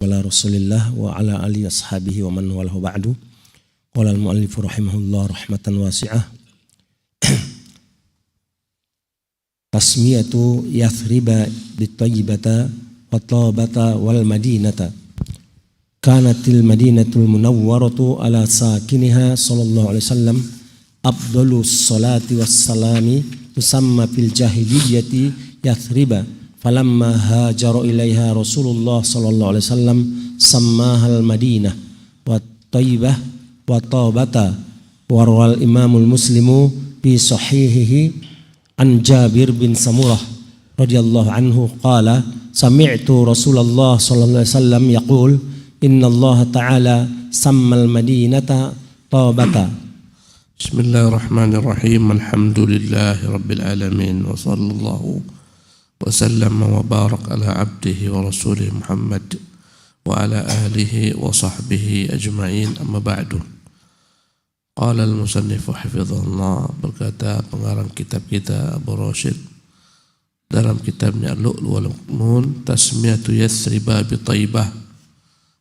Wala Rasulillah wa ala alihi ashabihi wa man walahu ba'du. Qala al-mu'allif rahimahullah rahmatan wasi'ah. Tasmiyatu Yathriba bit-Tayyibata wa Tabata wal Madinata. Kanatil Madinatul Munawwaratu ala sakiniha sallallahu alaihi wasallam afdalus salati wassalami tusamma fil jahiliyyati Yathriba. Falamma hajara ilaiha Rasulullah sallallahu alaihi wasallam sammahal Madinah wa Tayyibah wa Tabata. Warwal Imamul Muslimu fi sahihihi an Jabir bin Samurah radhiyallahu anhu qala sami'tu Rasulullah sallallahu alaihi wasallam yaqul inna Allah ta'ala sammal Madinata Tabata. Bismillahirrahmanirrahim. Alhamdulillahi rabbil alamin wa sallallahu وسلم وبارك على عبده ورسوله محمد وعلى آله وصحبه أجمعين أما بعد. قال المصنف حفظه الله, berkata pengarang kitab kita Abu Rashid dalam kitabnya Al-Lu'lu' wal Maknun, tasmiyatu Yathriba bi Taibah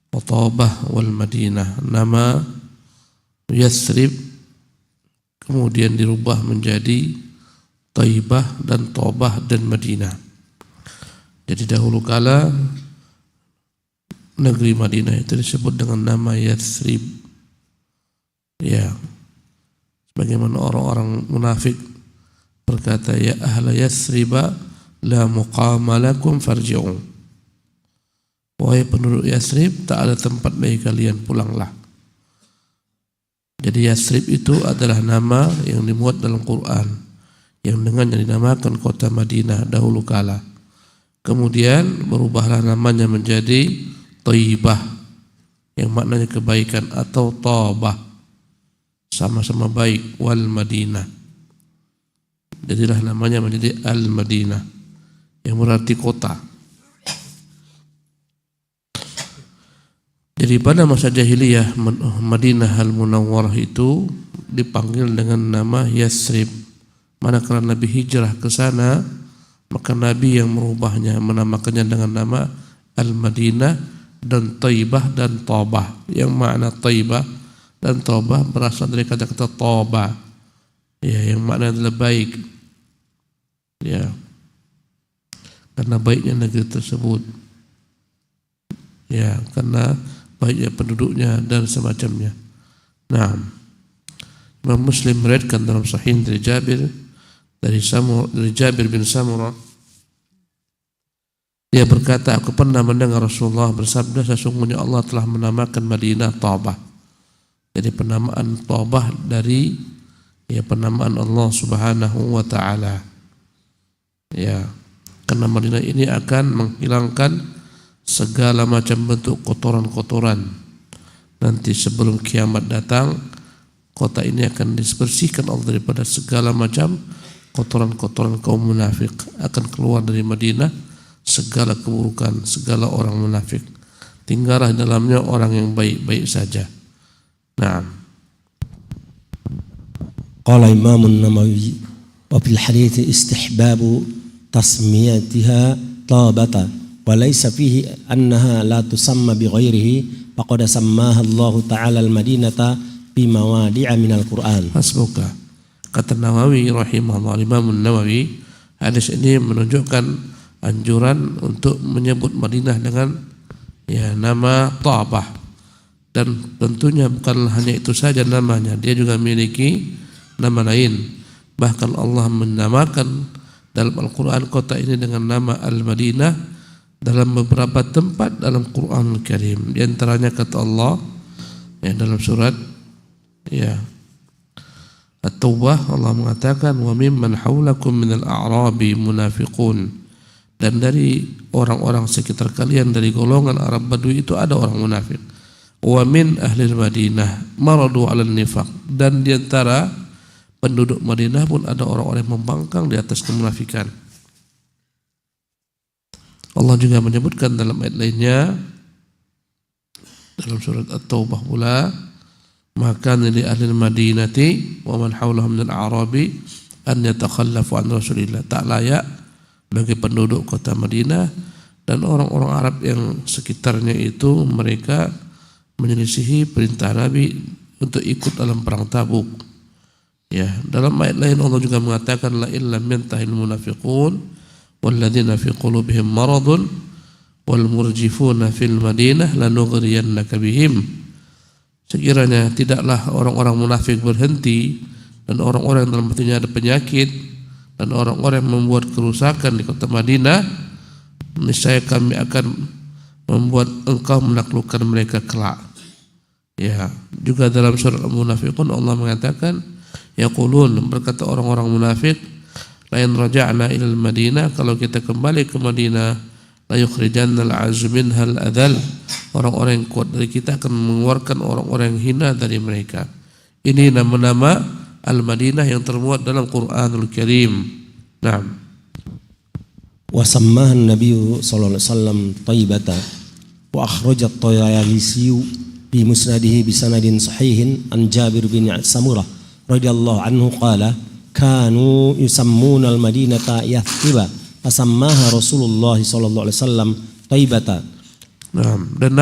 wa Tabah wal Madinah. Nama Yathrib kemudian dirubah menjadi Taibah dan Tabah dan Madinah. Jadi dahulu kala negeri Madinah itu disebut dengan nama Yathrib. Ya, sebagaimana orang-orang munafik berkata, ya ahla Yathriba la muqama lakum farji'u. Wahai penduduk Yathrib, tak ada tempat bagi kalian, pulanglah. Jadi Yathrib itu adalah nama yang dimuat dalam Quran, yang dengannya dinamakan kota Madinah dahulu kala. Kemudian berubahlah namanya menjadi Taibah, yang maknanya kebaikan, atau Tabah, sama-sama baik, wal Madinah. Jadilah namanya menjadi Al-Madinah, yang berarti kota. Jadi pada masa jahiliyah Madinah Al-Munawwarah itu dipanggil dengan nama Yathrib. Manakala Nabi hijrah ke sana, maka Nabi yang merubahnya, menamakannya dengan nama Al-Madinah dan Taibah dan Tabah. Yang makna Taibah dan Tabah berasal dari kata-kata Taba, ya, yang makna adalah baik, ya, karena baiknya negeri tersebut, ya, karena baiknya penduduknya dan semacamnya. Nah, Imam Muslim meriwayatkan dalam Sahih dari Jabir bin Samurah, dia berkata, aku pernah mendengar Rasulullah bersabda, sesungguhnya Allah telah menamakan Madinah Tabah. Jadi penamaan Tabah dari penamaan Allah Subhanahu wa taala. Ya, karena Madinah ini akan menghilangkan segala macam bentuk kotoran-kotoran. Nanti sebelum kiamat datang, kota ini akan dibersihkan Allah daripada segala macam kotoran-kotoran kaum munafik. Akan keluar dari Madinah segala keburukan, segala orang munafik. Tinggallah dalamnya orang yang baik-baik saja. Nah, Qala Imam An-Nawawi wa fil hadits istihbabu tasmiyatiha Tabata wa laysa fihi annaha la tusamma bi ghairihi faqad sammaha Allah ta'ala al-Madinata bi mawadi'a minal Qur'an. Hasbuka. Kata Nawawi rahimahullah, Imam Nawawi, hadis ini menunjukkan anjuran untuk menyebut Madinah dengan nama Tabah. Dan tentunya bukan hanya itu saja namanya, dia juga memiliki nama lain. Bahkan Allah menamakan dalam Al-Quran kota ini dengan nama Al-Madinah dalam beberapa tempat dalam Quran Al-Karim. Di antaranya kata Allah dalam surat At-Taubah, Allah mengatakan, wa mimman haulakum minal a'rabi munafiqun, dan dari orang-orang sekitar kalian dari golongan Arab Badui itu ada orang munafik. Wa min ahlil Madinah maradu 'alan nifaq, dan di antara penduduk Madinah pun ada orang-orang yang membangkang di atas kemunafikan. Allah juga menyebutkan dalam ayat lainnya dalam surat At-Taubah pula, maka li ahli Madinati wa man haulahum minal a'rabi an yatakhallafu an Rasulillah. Tak layak bagi penduduk kota Madinah Dan orang-orang Arab yang sekitarnya itu mereka menyelisihi perintah Nabi untuk ikut dalam perang Tabuk. Ya, dalam ayat lain Allah juga mengatakan la illam yantahil munafiqun walladzina fi qulubihim maradun wal murjifuna fil madinah lanughriyannaka bihim. Sekiranya tidaklah orang-orang munafik berhenti dan orang-orang yang dalam hatinya ada penyakit dan orang-orang yang membuat kerusakan di kota Madinah, niscaya kami akan membuat engkau menaklukkan mereka kelak. Ya, juga dalam surah Al-Munafiqun Allah mengatakan yaqulun, berkata orang-orang munafik, la in raja'na ilal Madinah, kalau kita kembali ke Madinah, la yukhrijanna al-'azzu minha al-adhal, orang-orang yang kuat dari kita akan mengeluarkan orang-orang yang hina dari mereka. Ini nama-nama Al-Madinah yang termuat dalam Quranul Karim. Naam. Wa sammaha an-nabiy sallallahu alaihi wasallam Thaibata wa akhraj at-Tayalisi bi musnadihi bi sanadin sahihin an Jabir bin Samurah radhiyallahu anhu qala kanu yusammuna al-Madinata Yathriba fasammaha Rasulullah sallallahu alaihi wasallam Thaibata. Naam. Dan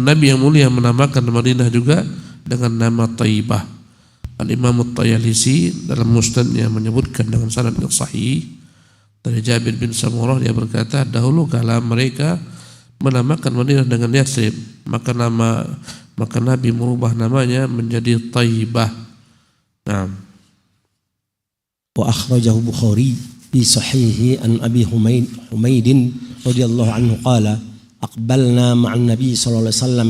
Nabi yang mulia menamakan Madinah juga dengan nama Thaibah. Al-Imam At-Tayalisi dalam musnadnya menyebutkan dengan sanad yang sahih dari Jabir bin Samurah, dia berkata dahulu kala mereka menamakan Madinah dengan Yathrib, maka Nabi merubah namanya menjadi Thaibah. Naam. Wa akhrajahu Bukhari fi sahihi an Abi Humaid radhiyallahu anhu qala aqbalna ma'an nabi sallallahu alaihi wasallam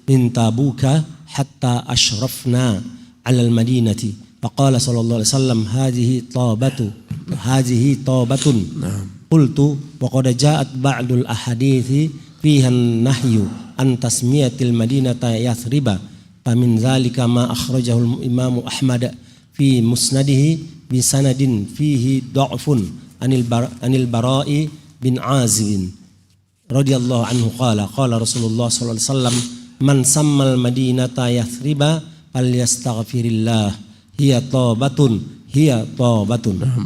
min Tabuka hatta ashrafna 'ala al-Madinati faqala sallallahu alaihi wasallam hadhihi tabatun. Qultu wa qad ja'at ba'dul ahadithi fiha an-nahyu an tasmiyatil madinata Yathriba famin dzalika ma akhrajahu al-Imam Ahmad fi musnadihi bi sanadin fihi dha'fun anil Bara'i bin Azib radhiyallahu anhu qala Rasulullah sallallahu alaihi wasallam man sammal madinata Yathriba falyastaghfirillah hiya tabatun.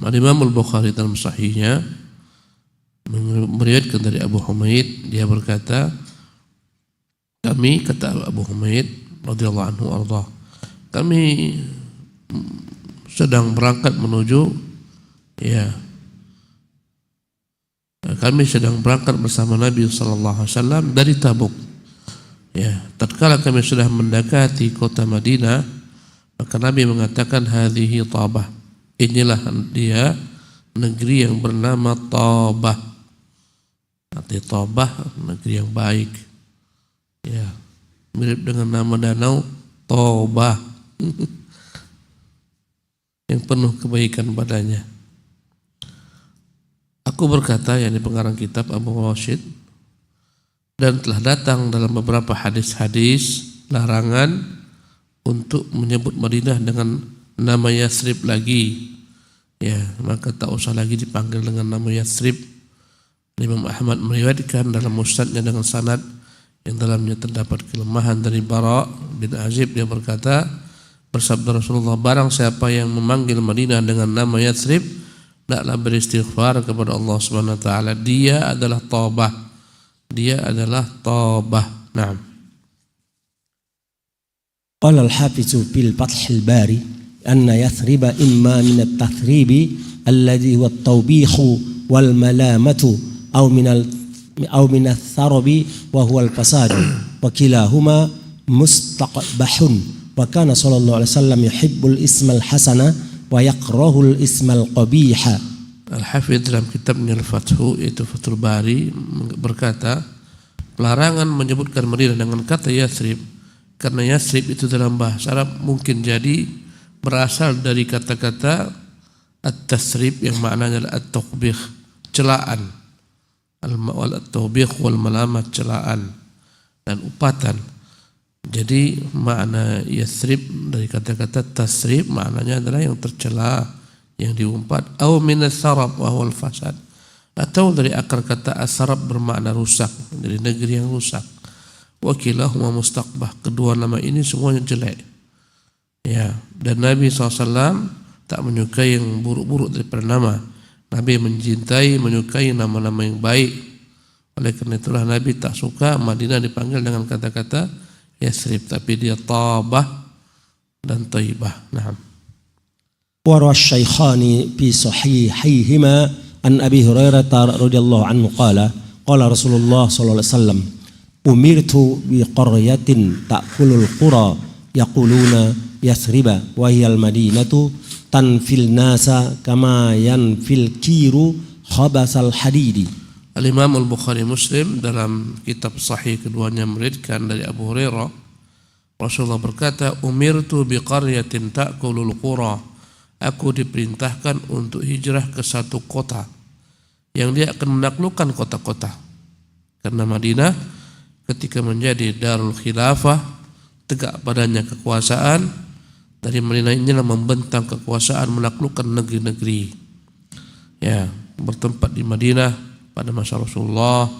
Al-Imam Al-Bukhari dalam sahihnya meriwayatkan dari Abu Humaid, dia berkata kata Abu Humaid radhiyallahu anhu arda, kami sedang berangkat menuju kami sedang berangkat bersama Nabi sallallahu alaihi wasallam dari Tabuk. Ya, tatkala kami sudah mendekati kota Madinah, maka Nabi mengatakan hadhihi Tabah. Inilah dia negeri yang bernama Tabah. Arti Tabah negeri yang baik. Ya, mirip dengan nama danau Tabah. Yang penuh kebaikan padanya. Aku berkata, yakni pengarang kitab Abu Rashid, dan telah datang dalam beberapa hadis-hadis larangan untuk menyebut Madinah dengan nama Yathrib lagi. Ya, maka tak usah lagi dipanggil dengan nama Yathrib. Imam Ahmad meriwayatkan dalam musnadnya dengan sanad yang dalamnya terdapat kelemahan dari Bara' bin Azib, dia berkata, bersabda Rasulullah, barang siapa yang memanggil Madinah dengan nama Yathrib, hendaklah beristighfar kepada Allah Subhanahu wa taala, dia adalah Tabah. Naam. Qala al-Hafiz fil Fath al-Bari anna Yathriba imma min at-tathrib alladhi huwa at-tawbih wal malamatu aw min ath-tharab wa huwa al-fasad wa kilahuma mustaqbahun wa kana sallallahu alaihi wasallam yuhibbul ismal hasana wa yakrahul ismal qabiha. Al-Hafidz dalam kitabnya Al-Fathu, yaitu Fathul Bari, berkata pelarangan menyebutkan Madinah dengan kata Yathrib karena Yathrib itu dalam bahasa Arab mungkin jadi berasal dari kata-kata at-tasrib yang maknanya adalah at-taqbih, celaan, at-tawbih wal malamat, celaan dan upatan. Jadi makna Yathrib dari kata-kata tasrib maknanya adalah yang tercela, yang diumpat, au min as-sarab wa huwa al-fasad, atau dari akar kata as-sarab bermakna rusak, dari negeri yang rusak. Wa kilahuma mustaqbah, kedua nama ini semuanya jelek. Ya, dan Nabi SAW tak menyukai yang buruk-buruk daripada nama. Nabi mencintai, menyukai nama-nama yang baik. Oleh karena itulah Nabi tak suka Madinah dipanggil dengan kata-kata Yathrib, tapi dia Tabah dan Thaibah. Nah. وروى الشيخان في صحيحيهما عن أبي هريرة رضي الله عنه قال قال رسول الله صلى الله عليه وسلم أمرت بقرية تأكل القرى يقولون يثرب وهي المدينة تنفي الناس كما ينفي الكير خبث الحديد. Al-Imam Al-Bukhari Muslim dalam kitab sahih keduanya meriwayatkan dari Abu Hurairah, Rasulullah berkata, umirtu biqaryatin ta'kulul qura, aku diperintahkan untuk hijrah ke satu kota yang dia akan menaklukkan kota-kota. Karena Madinah ketika menjadi Darul Khilafah, tegak padanya kekuasaan, dari Madinah inilah membentang kekuasaan menaklukkan negeri-negeri. Ya, bertempat di Madinah pada masa Rasulullah,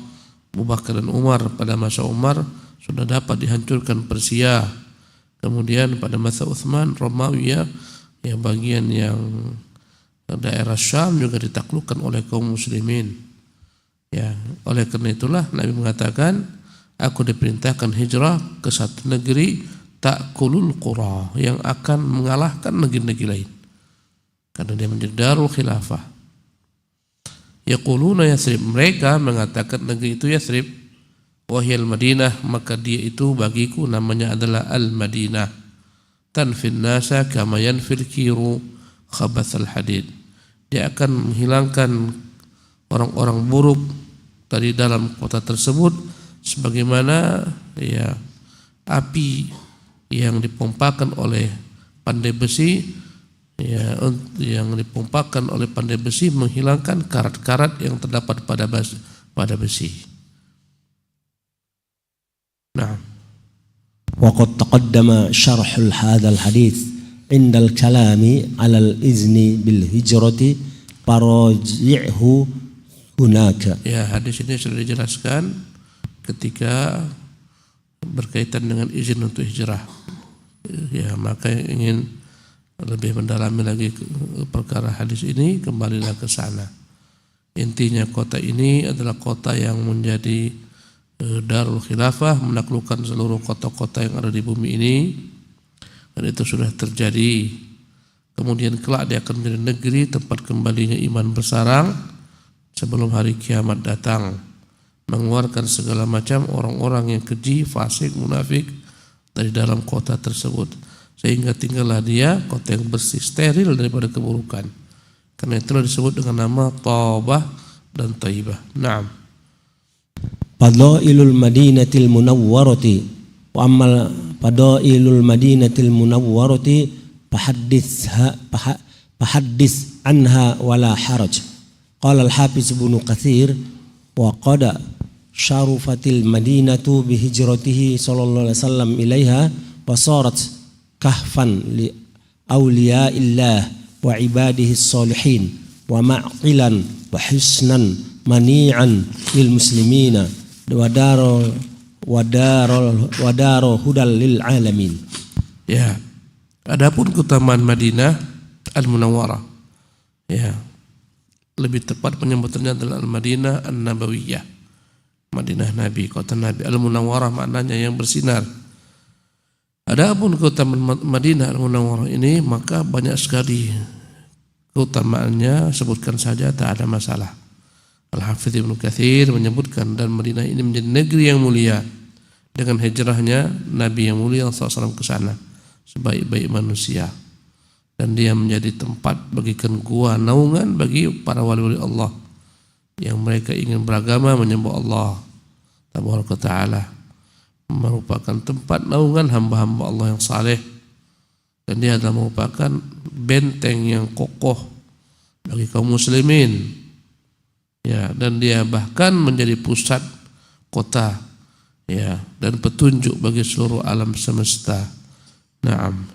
Abu Bakar dan Umar. Pada masa Umar sudah dapat dihancurkan Persia. Kemudian pada masa Utsman, Romawi, yang bagian yang daerah Syam juga ditaklukkan oleh kaum muslimin. Ya, oleh karena itulah Nabi mengatakan, aku diperintahkan hijrah ke satu negeri ta'kulul qura, yang akan mengalahkan negeri-negeri lain. Karena dia menjadi Darul Khilafah. Yaquluna Yathrib, mereka mengatakan negeri itu Yathrib, wahyal Madinah, maka dia itu bagiku namanya adalah Al-Madinah. Tanfin nasa kama yanfil kiru khabathal hadid, dia akan menghilangkan orang-orang buruk dari dalam kota tersebut sebagaimana ya api yang dipompakan oleh pandai besi, ya, yang dipompakan oleh pandai besi menghilangkan karat-karat yang terdapat pada besi. Nah, وقد تقدم شرح هذا الحديث عند الكلام على الإذن بالهجرة فراجعه هناك. Ya, hadis ini sudah dijelaskan ketika berkaitan dengan izin untuk hijrah. Ya, maka ingin lebih mendalami lagi perkara hadis ini, kembalilah ke sana. Intinya kota ini adalah kota yang menjadi Darul Khilafah, menaklukkan seluruh kota-kota yang ada di bumi ini, dan itu sudah terjadi. Kemudian kelak dia akan menjadi negeri tempat kembalinya iman bersarang sebelum hari kiamat datang, mengeluarkan segala macam orang-orang yang keji, fasik, munafik dari dalam kota tersebut, sehingga tinggallah dia kota yang bersih, steril daripada keburukan. Karena itulah disebut dengan nama Tabah dan Thaibah. Naam. Fadailul Madinatil Munawwarati wa ammal fadailul Madinatil Munawwarati fahaddits anha wala haraj. Qala al-Hafiz Ibnu Katsir wa qad syarufatil Madinatu bi hijratihi sallallahu alaihi wasallam ilaiha wa sarat kahfan li awliyaillah wa ibadihi salihin wa ma'qilan wa hisnan mani'an lil muslimina wadaro hudal lil alamin. Ya, adapun keutamaan Madinah Al-Munawwarah, ya, lebih tepat penyebutannya adalah Al-Madinah An-Nabawiyah, Madinah Nabi, kota Nabi. Al-Munawwarah maknanya yang bersinar. Adapun keutamaan Madinah Al-Munawwarah ini, maka banyak sekali keutamaannya, sebutkan saja tak ada masalah. Al-Hafidz Ibnu Katsir menyebutkan, dan Madinah ini menjadi negeri yang mulia dengan hijrahnya Nabi yang mulia SAW ke sana sebaik-baik manusia, dan dia menjadi tempat bagikan gua naungan bagi para wali-wali Allah yang mereka ingin beragama menyembah Allah Tabaraka Ta'ala, merupakan tempat naungan hamba-hamba Allah yang saleh, dan dia adalah merupakan benteng yang kokoh bagi kaum muslimin. Ya, dan dia bahkan menjadi pusat kota, ya, dan petunjuk bagi seluruh alam semesta. Naam.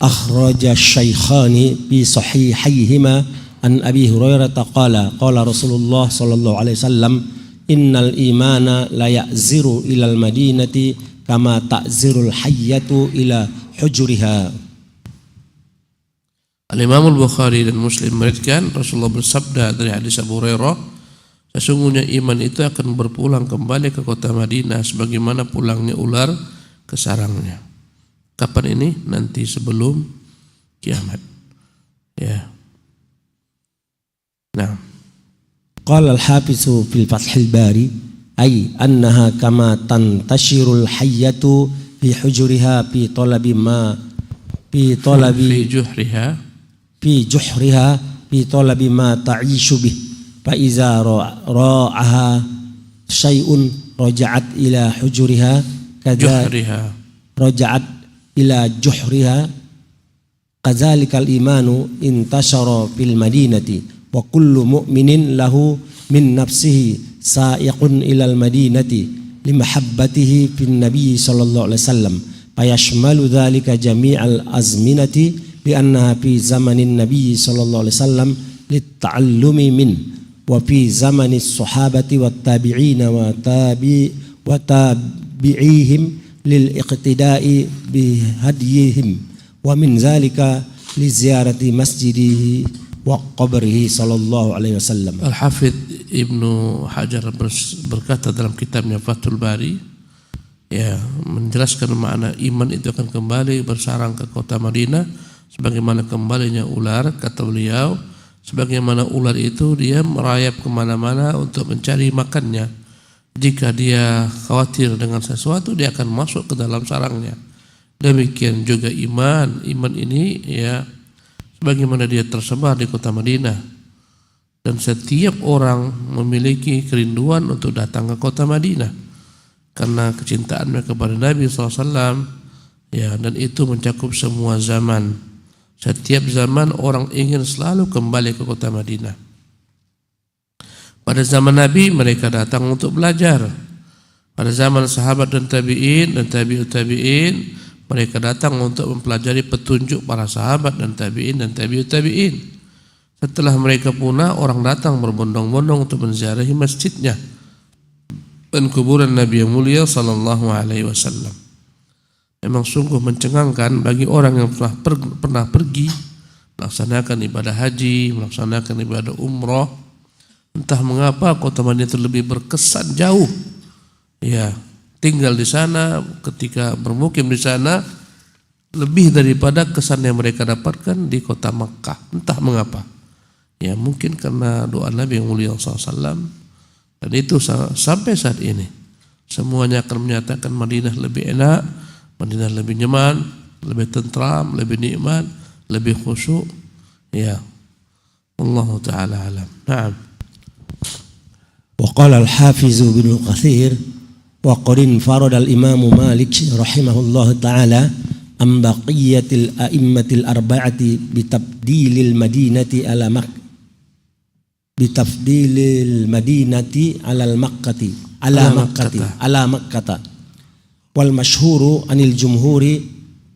Akhraja Shaykhani bi sahihayhima an Abi Hurairah qala qala Rasulullah sallallahu alaihi wasallam innal imana la ya'ziru ilal madinati kama ta'zirul hayyatu ila hujriha. Al-Imam Al-Bukhari dan Muslim meriwayatkan Rasulullah bersabda dari hadis Abu Hurairah, sesungguhnya iman itu akan berpulang kembali ke kota Madinah sebagaimana pulangnya ular ke sarangnya. Kapan ini? Nanti sebelum kiamat. Ya. Nah. Qala al-Hafiz fil Fathil Bari ay annaha kama tantashirul hayyatu fi hujuriha fi talabi ma fi talabi fi juhriha fi talabi ma ta'ishu bih fa iza ra'aha syai'un raja'at ila hujuriha kadza raja'at ila juhriha kadzalikal imanu intashara fil madinati wa kullu mu'minin lahu min nafsihi sa'iqun ilal madinati limahabbatihi fin nabiy sallallahu alaihi wasallam fayashmalu dzalika jami'al azminati li'annaha fi zamanin nabiy sallallahu alaihi wasallam litta'allumi min wa fi zamanis sahabati wat tabi'ina wa tabi'ihim lil iqtida'i bi hadiyihim wa min zalika li ziyarati masjidihi wa qabrihi sallallahu alaihi wasallam. Al-Hafidz Ibnu Hajar berkata dalam kitabnya Fathul Bari, ya, menjelaskan makna iman itu akan kembali bersarang ke kota Madinah sebagaimana kembalinya ular. Kata beliau, sebagaimana ular itu dia merayap kemana-mana untuk mencari makannya. Jika dia khawatir dengan sesuatu, dia akan masuk ke dalam sarangnya. Demikian juga iman ini, ya, sebagaimana dia tersebar di kota Madinah, dan setiap orang memiliki kerinduan untuk datang ke kota Madinah karena kecintaannya kepada Nabi SAW, ya, dan itu mencakup semua zaman. Setiap zaman orang ingin selalu kembali ke kota Madinah. Pada zaman Nabi mereka datang untuk belajar. Pada zaman sahabat dan tabi'in dan tabi'ut tabi'in mereka datang untuk mempelajari petunjuk para sahabat dan tabi'in dan tabi'ut tabi'in. Setelah mereka punah, orang datang berbondong-bondong untuk menziarahi masjidnya dan kuburan Nabi yang mulia sallallahu alaihi wasallam. Memang sungguh mencengangkan bagi orang yang pernah pergi melaksanakan ibadah haji, melaksanakan ibadah umrah. Entah mengapa kota Madinah itu lebih berkesan jauh. Ya, tinggal di sana, ketika bermukim di sana lebih daripada kesan yang mereka dapatkan di kota Makkah. Entah mengapa. Ya, mungkin karena doa Nabi yang mulia SAW. Dan itu sampai saat ini semuanya akan menyatakan Madinah lebih enak, Madinah lebih nyaman, lebih tentram, lebih nikmat, lebih khusyuk. Ya, Wallahu ta'ala alam. Naam. Wa qala al-Hafiz Ibnu Katsir wa qad farada al-Imam Malik rahimahullah ta'ala am baqiyatil a'immatil arba'ati bitafdilil madinati ala bitafdilil madinati ala al-makkati ala makkata wal mashhuru anil jumhuri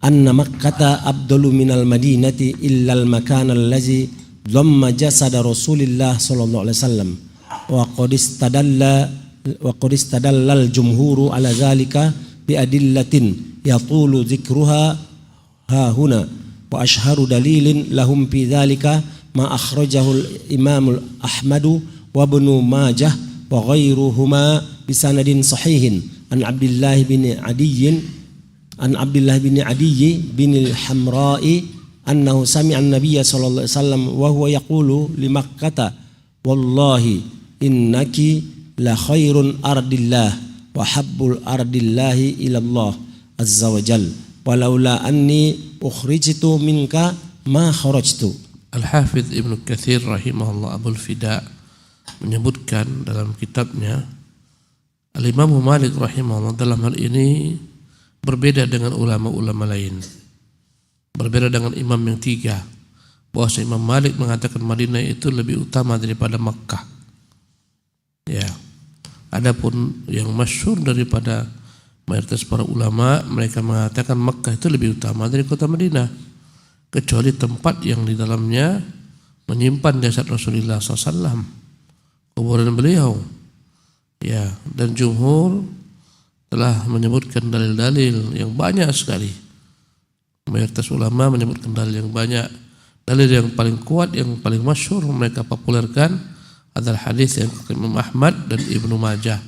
anna makkata afdalu minal madinati illa al makan allazi dhamma jasada Rasulillah sallallahu alaihi wasallam wa qad istadalla al jumhuru ala zalika bi adillatin yatulu dzikruha ha huna wa ashharu dalilin lahum fi dzalika ma akhrajahu al Imam Ahmad wa Ibnu Majah wa ghairuhuma bisanadin sahihin an Abdullah bin Adiy bin al-Hamra'i annahu sami'a an-nabiy sallallahu alaihi wasallam wa huwa yaqulu li Makkah wallahi innaki la khairun ardillah wa habbul ardillahi ila Allah azza wa jalla walaula anni ukhrijtu minka ma kharajtu. Al-Hafidz Ibnu Katsir rahimahullah Abul Fida menyebutkan dalam kitabnya Al-Imam Malik rahimahullah dalam hal ini berbeda dengan ulama-ulama lain, berbeda dengan imam yang tiga, bahwa Imam Malik mengatakan Madinah itu lebih utama daripada Makkah. Ya, adapun yang masyhur daripada mayoritas para ulama, mereka mengatakan Makkah itu lebih utama dari kota Madinah, kecuali tempat yang di dalamnya menyimpan jasad Rasulullah SAW, kuburan beliau. Ya, dan jumhur telah menyebutkan dalil-dalil yang banyak sekali. Mayoritas ulama menyebutkan dalil yang banyak Dalil yang paling kuat, yang paling masyhur mereka populerkan adalah hadis yang Imam Ahmad dan Ibnu Majah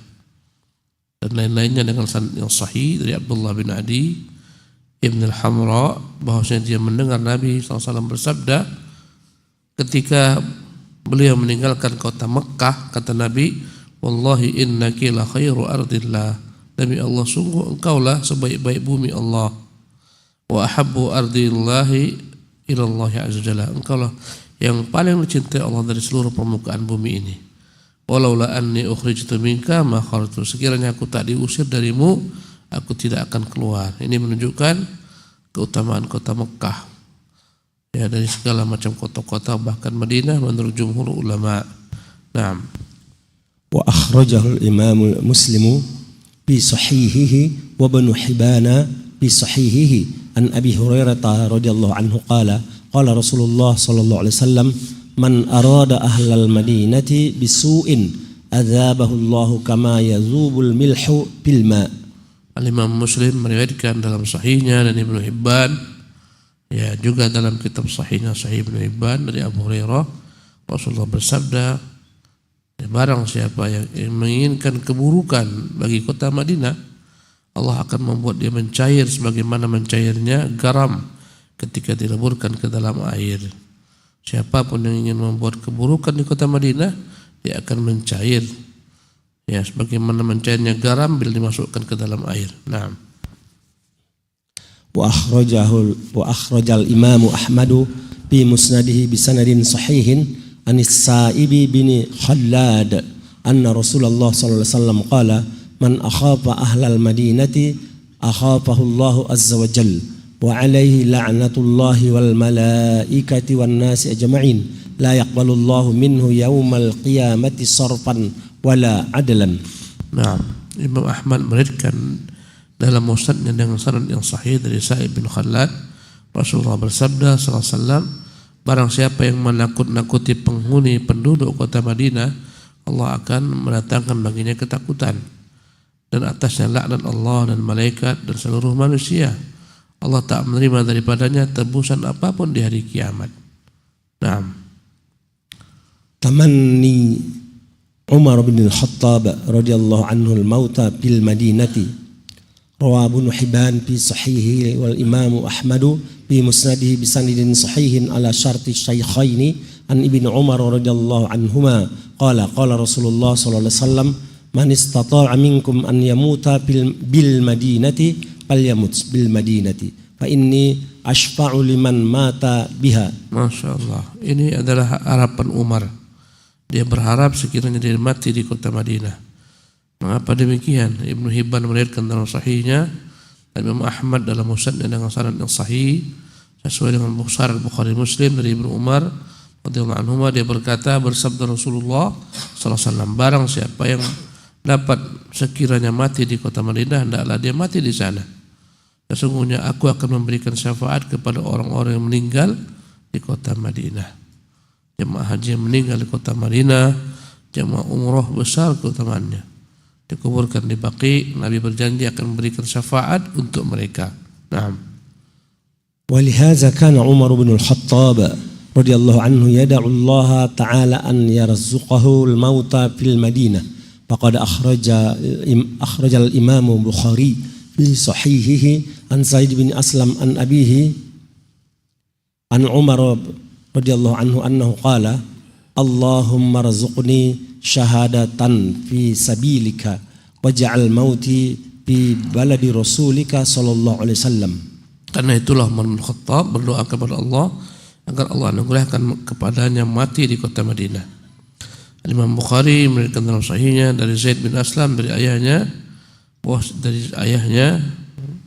dan lain-lainnya dengan sanad yang sahih dari Abdullah bin Adi Ibn al-Hamra, bahwasanya dia mendengar Nabi SAW bersabda ketika beliau meninggalkan kota Mekkah, kata Nabi, wallahi innaki la khairu ardillah, demi Allah sungguh engkaulah sebaik-baik bumi Allah, wa ahabbu ardillahi ilallahi azza jalla, engkaulah yang paling dicintai Allah dari seluruh permukaan bumi ini. Walaula anni ukhrijtu minka ma kharajtu, sekiranya aku tak diusir darimu, aku tidak akan keluar. Ini menunjukkan keutamaan kota Mekkah ya dari segala macam kota-kota, bahkan Madinah menurut jumhur ulama. Naam. Wa akhrajahu al-Imam Muslim fi sahihihi wa Ibnu Hibban fi sahihihi an Abi Hurairah radhiyallahu anhu qala qala Rasulullah sallallahu alaihi wasallam man arada ahlal madinati bisu'in adzabahu Allahu kama yazubul milhu bil ma. Al-Imam Muslim meriwayatkan dalam sahihnya dan Ibnu Hibban ya juga dalam kitab sahihnya Sahih Ibnu Hibban dari Abu Hurairah, Rasulullah bersabda, barang siapa yang menginginkan keburukan bagi kota Madinah, Allah akan membuat dia mencair sebagaimana mencairnya garam ketika dileburkan ke dalam air. Siapapun yang ingin membuat keburukan di kota Madinah, dia akan mencair ya sebagaimana mencairnya garam bila dimasukkan ke dalam air. Naam. Wa akhrajal Imam Ahmad fi musnadihi bi sanadin sahihin an As-Sa'ib bin Khallad anna Rasulullah sallallahu alaihi wasallam qala man akhafa ahlal madinati akhafahu Allah azza wa jalla wa alaihi la'natullahi wal malaikati wan nasi ajma'in la yaqbalullahu minhu yaumal qiyamati sarfan wala adlan. Nah, Imam Ahmad meriwayatkan dalam musnadnya dengan sanad yang sahih dari Sa'ib bin Khallad, Rasulullah bersabda sallallahu alaihi wasallam, barang siapa yang menakut-nakuti penghuni penduduk kota Madinah, Allah akan mendatangkan baginya ketakutan dan atasnya laknat Allah dan malaikat dan seluruh manusia. Allah tak menerima daripadanya tebusan apapun di hari kiamat. Naam. Tamanni Umar bin al-Khattab radhiyallahu anhu al-mauta bil Madinati. Rawa Ibnu Hibban fi sahihi wal Imam Ahmad fi musnadihi bi sanadin sahihin ala syarti syaikhaini an Ibnu Umar radhiyallahu anhuma qala qala Rasulullah sallallahu alaihi wasallam man istata'a minkum an yamuta bil Madinati falyamut bil Madinati fa inni ashfa'u liman mata biha. Masya Allah, ini adalah harapan Umar. Dia berharap sekiranya dia mati di kota Madinah. Mengapa demikian? Ibnu Hibban meriwayatkan dalam sahihnya dan Imam Ahmad dalam musnadnya dengan sanad yang sahih sesuai dengan Bukhari Muslim dari Ibnu Umar radhiyallahu anhu, dia berkata, bersabda Rasulullah sallallahu alaihi wasallam, barang siapa yang dapat sekiranya mati di kota Madinah, hendaklah dia mati di sana. Sesungguhnya aku akan memberikan syafaat kepada orang-orang yang meninggal di kota Madinah. Jemaah haji yang meninggal di kota Madinah, jemaah umrah besar keutamaannya, dikuburkan di Baqi, Nabi berjanji akan memberikan syafaat untuk mereka. Naam. Walihaza kana Umar bin al-Khattab radhiyallahu anhu yad'u Allah ta'ala an yarzuqahu al-mauta fil Madinah. Faqad akhraja al-Imam Bukhari fi sahihihi an Zaid bin Aslam an abihi an Umar radhiyallahu anhu annahu qala Allahumma rzuqni syahadatan fi sabilika waj'al mauti fi baladi rasulika sallallahu alaihi wasallam. Karena itulah Umar bin Khattab berdoa kepada Allah agar Allah anugerahkan kepadanya mati di kota Madinah. Imam Bukhari meriwayatkan dalam sahihnya dari Zaid bin Aslam dari ayahnya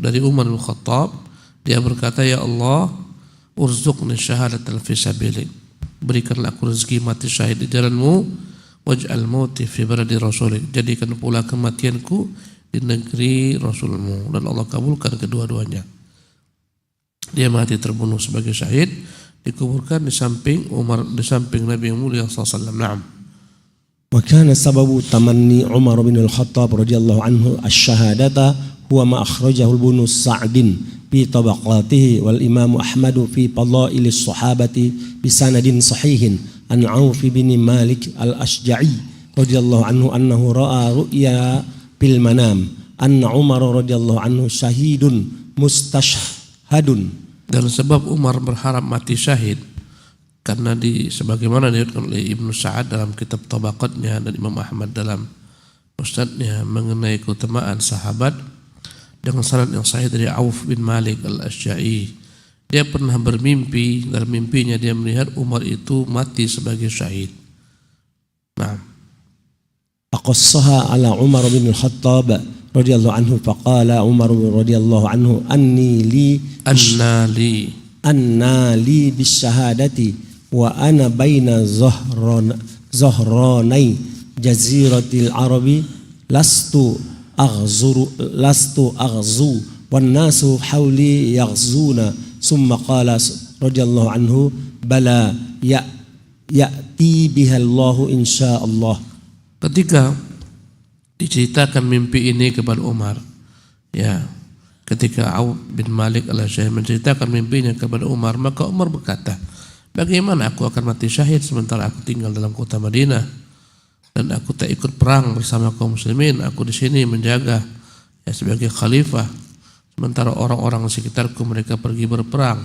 dari Umar bin Khattab, dia berkata, ya Allah, urzuqni syahadatan fi sabilik, berikanlah aku rezeki mati syahid di jalanmu, waj'al mauti fi baladi rasulik, jadikan pula kematianku di negeri Rasulmu, dan Allah kabulkan kedua-duanya. Dia mati terbunuh sebagai syahid, dikuburkan di samping Nabi yang mulia sallallahu alaihi wasallam. Naam. Wa kana sababu tamanni Umar bin al-Khattab radhiyallahu anhu asy-syahadata huwa ma akhrajahu Ibnu Sa'd في طبقاته والإمام أحمد في فضائل الصحابة بسند صحيح عن عوف بن مالك الأشجعي رضي الله عنه أنه رأى رؤيا في المنام أن عمر رضي الله عنه شهيد مستشهد. Dan sebab Umar berharap mati syahid karena sebagaimana diriwayatkan oleh Ibnu Sa'ad dalam kitab Tabaqatnya dan Imam Ahmad dalam Musnadnya mengenai keutamaan sahabat dengan sanad yang sahih dari Auf bin Malik al-Ashja'i. Dia pernah bermimpi, dalam mimpinya dia melihat Umar itu mati sebagai syahid. Nah, faqassaha ala Umar bin al-Khattab radhiyallahu anhu faqala Umar radhiyallahu anhu anna li bisyahadati wa ana baina zahranai jaziratil arabi lastu aghzu wan nasu hawli yaghzuna summa qala radhiyallahu anhu bala ya'ti biha Allahu insyaallah. Ketika diceritakan mimpi ini kepada Umar, ya, ketika Auf bin Malik al-Ashja'i menceritakan mimpinya kepada Umar, maka Umar berkata, bagaimana aku akan mati syahid sementara aku tinggal dalam kota Madinah dan aku tak ikut perang bersama kaum muslimin. Aku di sini menjaga, ya, sebagai khalifah, sementara orang-orang sekitarku mereka pergi berperang.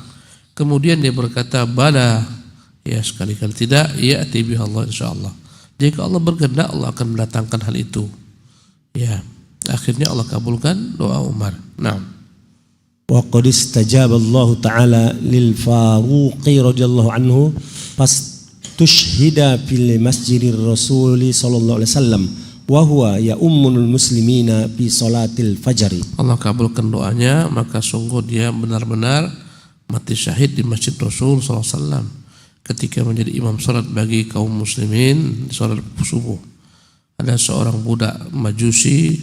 Kemudian dia berkata, bala, ya, sekali-kali tidak, ya'ti biha Allah insyaallah. Jika Allah berkehendak, Allah akan mendatangkan hal itu. Ya, akhirnya Allah kabulkan doa Umar. Nah, wa qad istajaba Allah taala lil Faruq radhiyallahu anhu fastushhida fil masjidir Rasul sallallahu alaihi wasallam wa huwa ya ummul muslimina fi salatil fajr. Allah kabulkan doanya, maka sungguh dia benar-benar mati syahid di Masjid Rasul sallallahu alaihi wasallam ketika menjadi imam salat bagi kaum muslimin di salat subuh. Ada seorang budak Majusi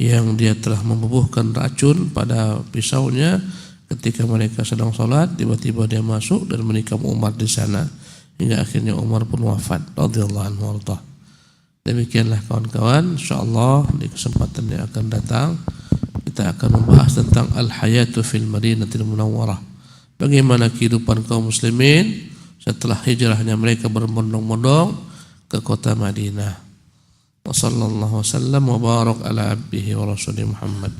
yang dia telah membubuhkan racun pada pisaunya ketika mereka sedang salat. Tiba-tiba dia masuk dan menikam Umar di sana hingga akhirnya Umar pun wafat radhiyallahu anhu warḍah. Demikianlah kawan-kawan, insyaallah di kesempatan yang akan datang kita akan membahas tentang al-hayatu fil Madinatil Munawwarah. Bagaimana kehidupan kaum muslimin setelah hijrahnya mereka berbondong-bondong ke kota Madinah. Wa sallallahu wasallam wa barak ala abdihi wa rasulih Muhammad.